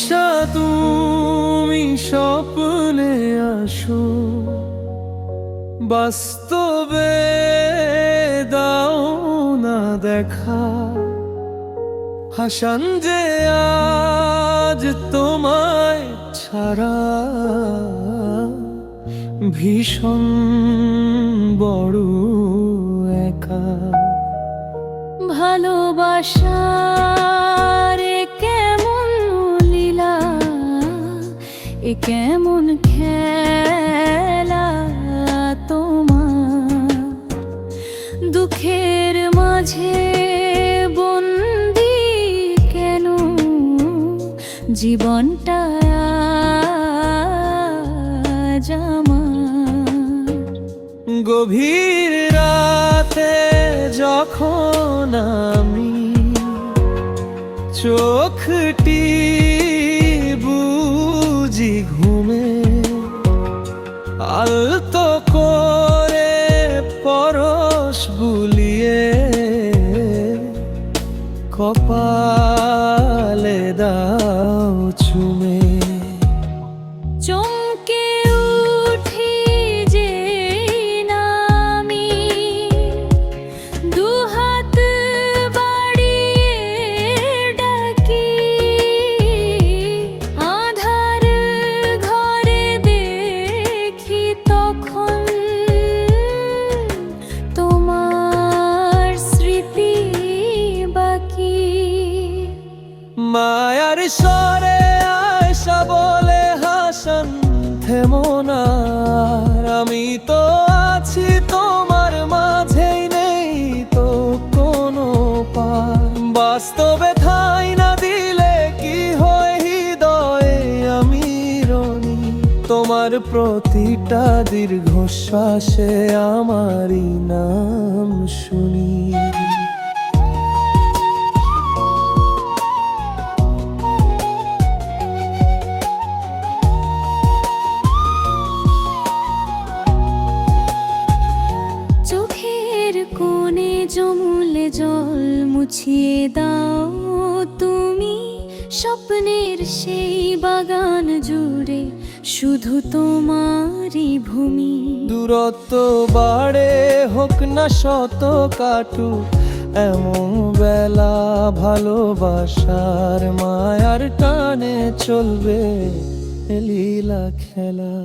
আশা তুমি স্বপ্নে আসো, বাস্তবে দাও না দেখা। হাসান যে আজ তোমায় ছাড়া ভীষণ বড় একা। ভালোবাসার কেমন লীলা, এ কেমন খেলা তোমার। দুঃখের মাঝে বন্দি কেন জীবনটা আজ আমার। গভীর রাতে যখন আমি চোখটি বুঝি ঘুমে, আলতো করে পরশ বুলিয়ে কপালে দাও চুমে। চমকে উঠি যে নামি, দুহাত বাড়িয়ে ডাকি। আধার ঘরে দেখি তখন তোমার স্মৃতি বাকি। মায়ার স্বরে আয়সা বলে হাসান থেমো না, আমি তো আছি তোমার মাঝেই, নেই তো কোনো পার। বাস্তবে ঠাঁই না দিলে কি হয় হৃদয়ে আমি রনি, তোমার প্রতিটা দীর্ঘশ্বাসে আমারই নাম শুনি। চোখের কোণে জমুলে জল মুছিয়ে দাও তুমি। স্বপ্নের সেই বাগান জুড়ে শুধু তোমারই ভূমি। দূরত্ব বাড়ে হোক না শত কাটুক এমন বেলা, ভালোবাসার মায়ার টানে চলবে লীলা খেলা।